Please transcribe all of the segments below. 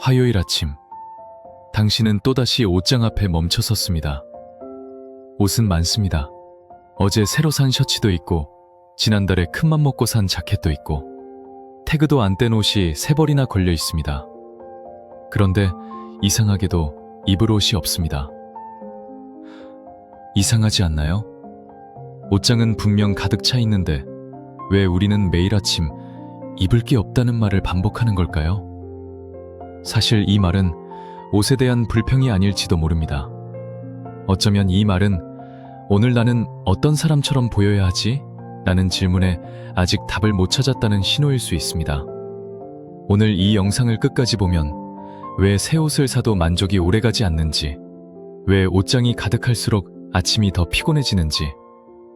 화요일 아침, 당신은 또다시 옷장 앞에 멈춰 섰습니다. 옷은 많습니다. 어제 새로 산 셔츠도 있고, 지난달에 큰맘 먹고 산 자켓도 있고, 태그도 안 뗀 옷이 3벌이나 걸려 있습니다. 그런데 이상하게도 입을 옷이 없습니다. 이상하지 않나요? 옷장은 분명 가득 차 있는데 왜 우리는 매일 아침 입을 게 없다는 말을 반복하는 걸까요? 사실 이 말은 옷에 대한 불평이 아닐지도 모릅니다. 어쩌면 이 말은 오늘 나는 어떤 사람처럼 보여야 하지? 라는 질문에 아직 답을 못 찾았다는 신호일 수 있습니다. 오늘 이 영상을 끝까지 보면 왜 새 옷을 사도 만족이 오래가지 않는지, 왜 옷장이 가득할수록 아침이 더 피곤해지는지,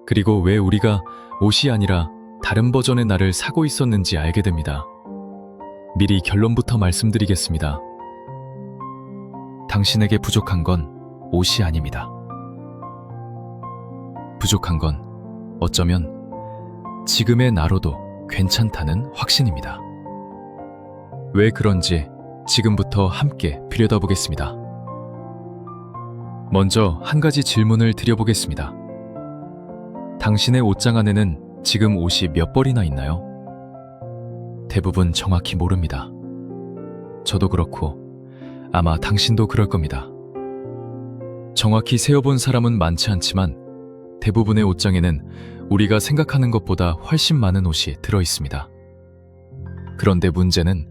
그리고 왜 우리가 옷이 아니라 다른 버전의 나를 사고 있었는지 알게 됩니다. 미리 결론부터 말씀드리겠습니다. 당신에게 부족한 건 옷이 아닙니다. 부족한 건 어쩌면 지금의 나로도 괜찮다는 확신입니다. 왜 그런지 지금부터 함께 들여다보겠습니다. 먼저 한 가지 질문을 드려보겠습니다. 당신의 옷장 안에는 지금 옷이 몇 벌이나 있나요? 대부분 정확히 모릅니다. 저도 그렇고 아마 당신도 그럴 겁니다. 정확히 세어본 사람은 많지 않지만 대부분의 옷장에는 우리가 생각하는 것보다 훨씬 많은 옷이 들어있습니다. 그런데 문제는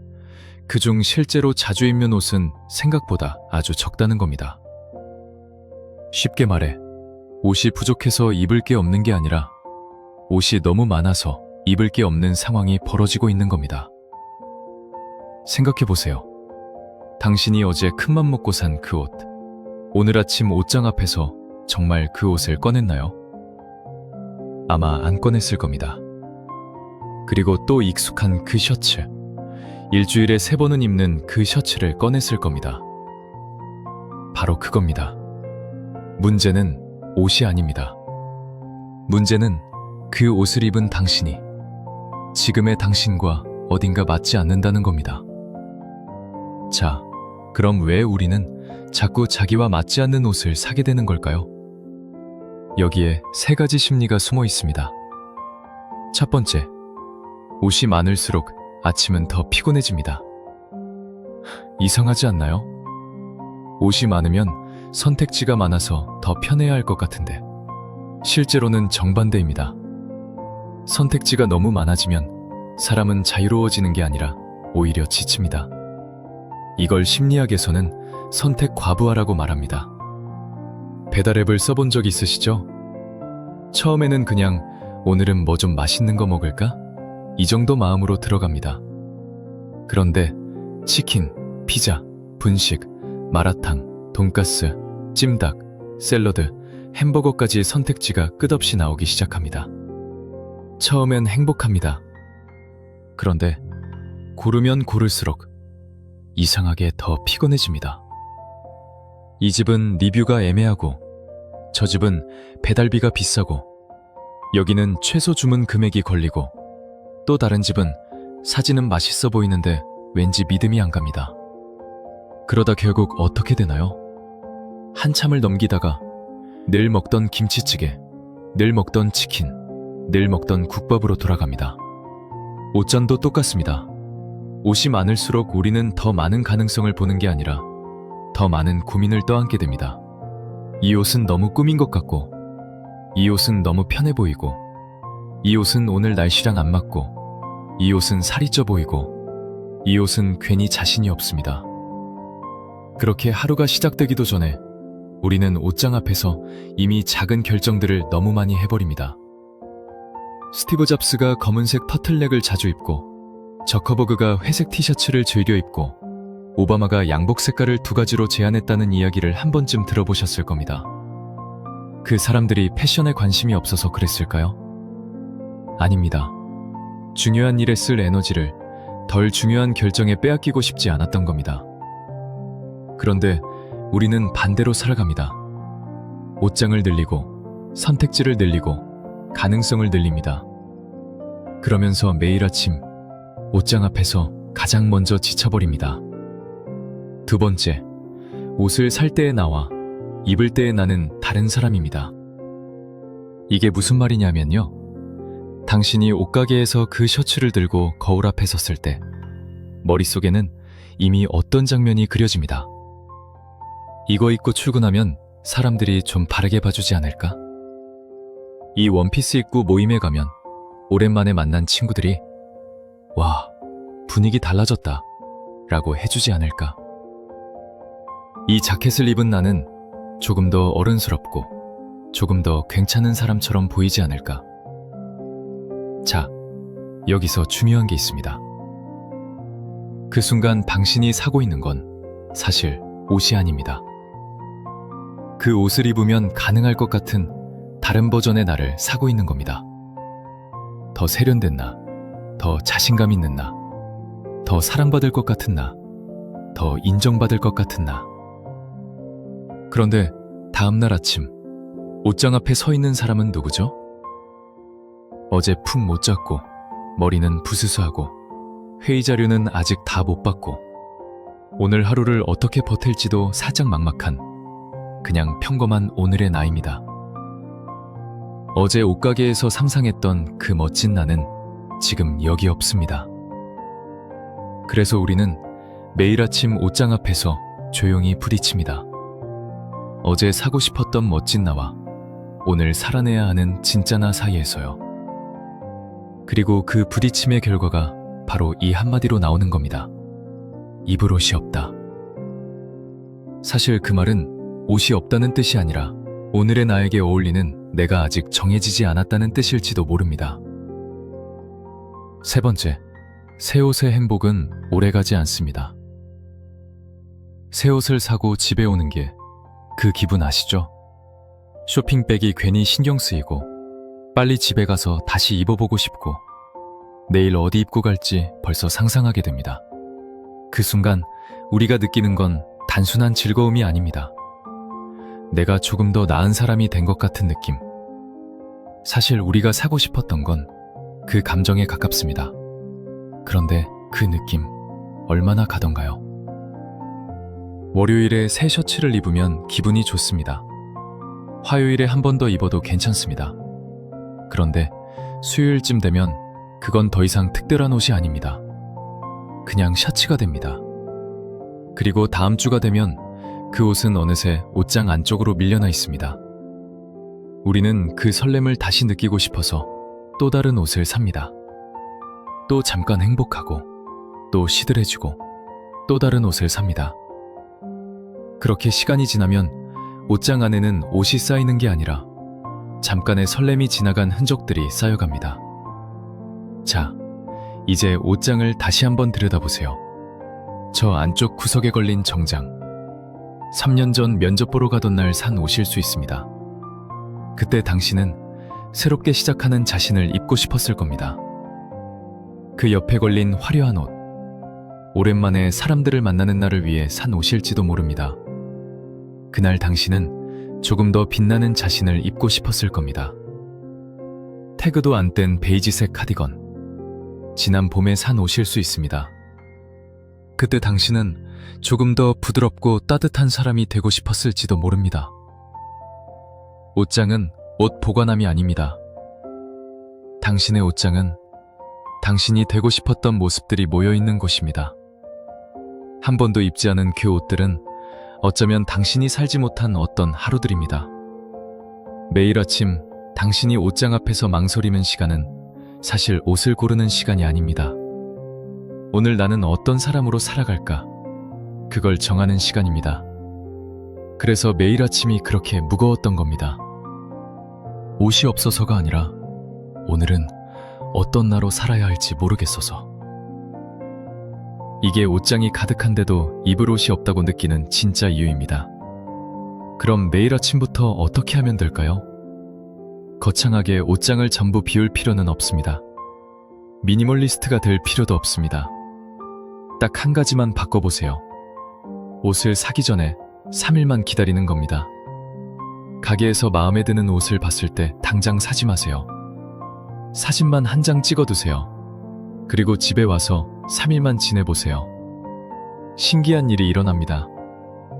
그중 실제로 자주 입는 옷은 생각보다 아주 적다는 겁니다. 쉽게 말해 옷이 부족해서 입을 게 없는 게 아니라 옷이 너무 많아서 입을 게 없는 상황이 벌어지고 있는 겁니다. 생각해보세요. 당신이 어제 큰맘 먹고 산 그 옷, 오늘 아침 옷장 앞에서 정말 그 옷을 꺼냈나요? 아마 안 꺼냈을 겁니다. 그리고 또 익숙한 그 셔츠, 일주일에 3번은 입는 그 셔츠를 꺼냈을 겁니다. 바로 그겁니다. 문제는 옷이 아닙니다. 문제는 그 옷을 입은 당신이 지금의 당신과 어딘가 맞지 않는다는 겁니다. 자, 그럼 왜 우리는 자꾸 자기와 맞지 않는 옷을 사게 되는 걸까요? 여기에 3가지 심리가 숨어 있습니다. 첫 번째, 옷이 많을수록 아침은 더 피곤해집니다. 이상하지 않나요? 옷이 많으면 선택지가 많아서 더 편해야 할 것 같은데 실제로는 정반대입니다. 선택지가 너무 많아지면 사람은 자유로워지는 게 아니라 오히려 지칩니다. 이걸 심리학에서는 선택 과부하라고 말합니다. 배달앱을 써본 적 있으시죠? 처음에는 그냥 오늘은 뭐 좀 맛있는 거 먹을까? 이 정도 마음으로 들어갑니다. 그런데 치킨, 피자, 분식, 마라탕, 돈가스, 찜닭, 샐러드, 햄버거까지 선택지가 끝없이 나오기 시작합니다. 처음엔 행복합니다. 그런데 고르면 고를수록 이상하게 더 피곤해집니다. 이 집은 리뷰가 애매하고, 저 집은 배달비가 비싸고, 여기는 최소 주문 금액이 걸리고, 또 다른 집은 사진은 맛있어 보이는데 왠지 믿음이 안 갑니다. 그러다 결국 어떻게 되나요? 한참을 넘기다가 늘 먹던 김치찌개, 늘 먹던 치킨, 늘 먹던 국밥으로 돌아갑니다. 옷장도 똑같습니다. 옷이 많을수록 우리는 더 많은 가능성을 보는 게 아니라 더 많은 고민을 떠안게 됩니다. 이 옷은 너무 꾸민 것 같고, 이 옷은 너무 편해 보이고, 이 옷은 오늘 날씨랑 안 맞고, 이 옷은 살이 쪄 보이고, 이 옷은 괜히 자신이 없습니다. 그렇게 하루가 시작되기도 전에 우리는 옷장 앞에서 이미 작은 결정들을 너무 많이 해버립니다. 스티브 잡스가 검은색 터틀넥을 자주 입고, 저커버그가 회색 티셔츠를 즐겨 입고, 오바마가 양복 색깔을 2가지로 제안했다는 이야기를 한 번쯤 들어보셨을 겁니다. 그 사람들이 패션에 관심이 없어서 그랬을까요? 아닙니다. 중요한 일에 쓸 에너지를 덜 중요한 결정에 빼앗기고 싶지 않았던 겁니다. 그런데 우리는 반대로 살아갑니다. 옷장을 늘리고, 선택지를 늘리고, 가능성을 늘립니다. 그러면서 매일 아침 옷장 앞에서 가장 먼저 지쳐버립니다. 두 번째, 옷을 살 때의 나와 입을 때의 나는 다른 사람입니다. 이게 무슨 말이냐면요. 당신이 옷가게에서 그 셔츠를 들고 거울 앞에 섰을 때 머릿속에는 이미 어떤 장면이 그려집니다. 이거 입고 출근하면 사람들이 좀 바르게 봐주지 않을까? 이 원피스 입고 모임에 가면 오랜만에 만난 친구들이 와, 분위기 달라졌다 라고 해주지 않을까? 이 자켓을 입은 나는 조금 더 어른스럽고 조금 더 괜찮은 사람처럼 보이지 않을까? 자, 여기서 중요한 게 있습니다. 그 순간 당신이 사고 있는 건 사실 옷이 아닙니다. 그 옷을 입으면 가능할 것 같은 다른 버전의 나를 사고 있는 겁니다. 더 세련된 나, 더 자신감 있는 나, 더 사랑받을 것 같은 나, 더 인정받을 것 같은 나. 그런데 다음날 아침, 옷장 앞에 서 있는 사람은 누구죠? 어제 푹 못 잤고, 머리는 부스스하고, 회의 자료는 아직 다 못 받고, 오늘 하루를 어떻게 버틸지도 살짝 막막한 그냥 평범한 오늘의 나입니다. 어제 옷가게에서 상상했던 그 멋진 나는 지금 여기 없습니다. 그래서 우리는 매일 아침 옷장 앞에서 조용히 부딪힙니다. 어제 사고 싶었던 멋진 나와 오늘 살아내야 하는 진짜 나 사이에서요. 그리고 그 부딪힘의 결과가 바로 이 한마디로 나오는 겁니다. 입을 옷이 없다. 사실 그 말은 옷이 없다는 뜻이 아니라 오늘의 나에게 어울리는 내가 아직 정해지지 않았다는 뜻일지도 모릅니다. 세 번째, 새 옷의 행복은 오래가지 않습니다. 새 옷을 사고 집에 오는 게 그 기분 아시죠? 쇼핑백이 괜히 신경 쓰이고 빨리 집에 가서 다시 입어보고 싶고 내일 어디 입고 갈지 벌써 상상하게 됩니다. 그 순간 우리가 느끼는 건 단순한 즐거움이 아닙니다. 내가 조금 더 나은 사람이 된 것 같은 느낌. 사실 우리가 사고 싶었던 건 그 감정에 가깝습니다. 그런데 그 느낌 얼마나 가던가요? 월요일에 새 셔츠를 입으면 기분이 좋습니다. 화요일에 한 번 더 입어도 괜찮습니다. 그런데 수요일쯤 되면 그건 더 이상 특별한 옷이 아닙니다. 그냥 셔츠가 됩니다. 그리고 다음 주가 되면 그 옷은 어느새 옷장 안쪽으로 밀려나 있습니다. 우리는 그 설렘을 다시 느끼고 싶어서 또 다른 옷을 삽니다. 또 잠깐 행복하고 또 시들해지고 또 다른 옷을 삽니다. 그렇게 시간이 지나면 옷장 안에는 옷이 쌓이는 게 아니라 잠깐의 설렘이 지나간 흔적들이 쌓여갑니다. 자, 이제 옷장을 다시 한번 들여다보세요. 저 안쪽 구석에 걸린 정장. 3년 전 면접 보러 가던 날 산 옷일 수 있습니다. 그때 당신은 새롭게 시작하는 자신을 입고 싶었을 겁니다. 그 옆에 걸린 화려한 옷. 오랜만에 사람들을 만나는 날을 위해 산 옷일지도 모릅니다. 그날 당신은 조금 더 빛나는 자신을 입고 싶었을 겁니다. 태그도 안 뗀 베이지색 카디건. 지난 봄에 산 옷일 수 있습니다. 그때 당신은 조금 더 부드럽고 따뜻한 사람이 되고 싶었을지도 모릅니다. 옷장은 옷 보관함이 아닙니다. 당신의 옷장은 당신이 되고 싶었던 모습들이 모여있는 곳입니다. 한 번도 입지 않은 그 옷들은 어쩌면 당신이 살지 못한 어떤 하루들입니다. 매일 아침 당신이 옷장 앞에서 망설이는 시간은 사실 옷을 고르는 시간이 아닙니다. 오늘 나는 어떤 사람으로 살아갈까? 그걸 정하는 시간입니다. 그래서 매일 아침이 그렇게 무거웠던 겁니다. 옷이 없어서가 아니라 오늘은 어떤 나로 살아야 할지 모르겠어서. 이게 옷장이 가득한데도 입을 옷이 없다고 느끼는 진짜 이유입니다. 그럼 매일 아침부터 어떻게 하면 될까요? 거창하게 옷장을 전부 비울 필요는 없습니다. 미니멀리스트가 될 필요도 없습니다. 딱 한 가지만 바꿔보세요. 옷을 사기 전에 3일만 기다리는 겁니다. 가게에서 마음에 드는 옷을 봤을 때 당장 사지 마세요. 사진만 한 장 찍어두세요. 그리고 집에 와서 3일만 지내보세요. 신기한 일이 일어납니다.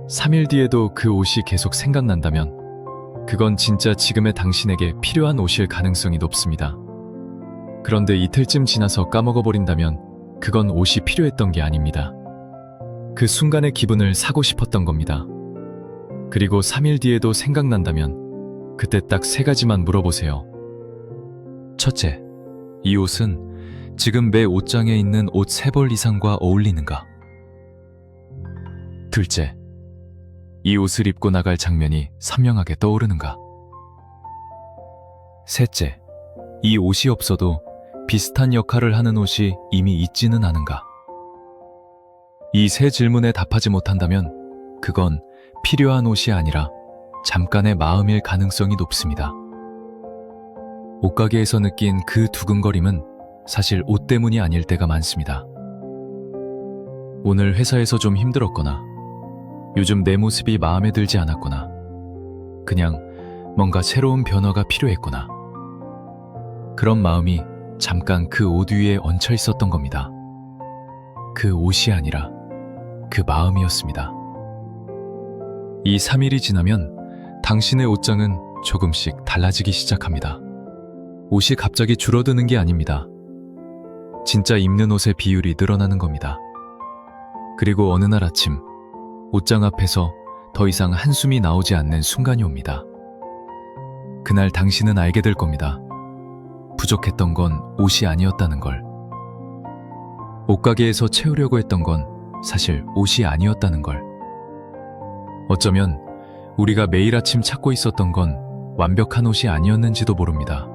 3일 뒤에도 그 옷이 계속 생각난다면 그건 진짜 지금의 당신에게 필요한 옷일 가능성이 높습니다. 그런데 이틀쯤 지나서 까먹어버린다면 그건 옷이 필요했던 게 아닙니다. 그 순간의 기분을 사고 싶었던 겁니다. 그리고 3일 뒤에도 생각난다면 그때 딱 3가지만 물어보세요. 첫째, 이 옷은 지금 내 옷장에 있는 옷 3벌 이상과 어울리는가? 둘째, 이 옷을 입고 나갈 장면이 선명하게 떠오르는가? 셋째, 이 옷이 없어도 비슷한 역할을 하는 옷이 이미 있지는 않은가? 이 3질문에 답하지 못한다면 그건 필요한 옷이 아니라 잠깐의 마음일 가능성이 높습니다. 옷가게에서 느낀 그 두근거림은 사실 옷 때문이 아닐 때가 많습니다. 오늘 회사에서 좀 힘들었거나 요즘 내 모습이 마음에 들지 않았거나 그냥 뭔가 새로운 변화가 필요했구나. 그런 마음이 잠깐 그 옷 위에 얹혀 있었던 겁니다. 그 옷이 아니라 그 마음이었습니다. 이 3일이 지나면 당신의 옷장은 조금씩 달라지기 시작합니다. 옷이 갑자기 줄어드는 게 아닙니다. 진짜 입는 옷의 비율이 늘어나는 겁니다. 그리고 어느 날 아침 옷장 앞에서 더 이상 한숨이 나오지 않는 순간이 옵니다. 그날 당신은 알게 될 겁니다. 부족했던 건 옷이 아니었다는 걸. 옷가게에서 채우려고 했던 건 사실 옷이 아니었다는 걸. 어쩌면 우리가 매일 아침 찾고 있었던 건 완벽한 옷이 아니었는지도 모릅니다.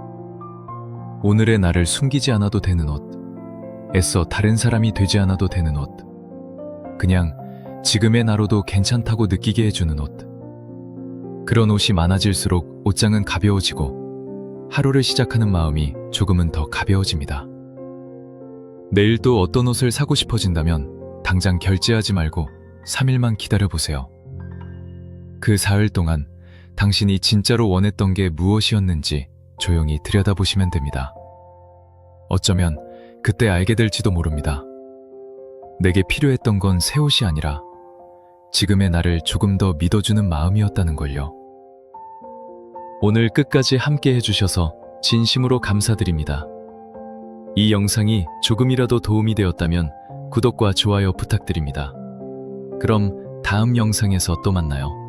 오늘의 나를 숨기지 않아도 되는 옷, 애써 다른 사람이 되지 않아도 되는 옷, 그냥 지금의 나로도 괜찮다고 느끼게 해주는 옷. 그런 옷이 많아질수록 옷장은 가벼워지고 하루를 시작하는 마음이 조금은 더 가벼워집니다. 내일 또 어떤 옷을 사고 싶어진다면 당장 결제하지 말고 3일만 기다려보세요. 그 사흘 동안 당신이 진짜로 원했던 게 무엇이었는지 조용히 들여다보시면 됩니다. 어쩌면 그때 알게 될지도 모릅니다. 내게 필요했던 건 새 옷이 아니라 지금의 나를 조금 더 믿어주는 마음이었다는 걸요. 오늘 끝까지 함께 해주셔서 진심으로 감사드립니다. 이 영상이 조금이라도 도움이 되었다면 구독과 좋아요 부탁드립니다. 그럼 다음 영상에서 또 만나요.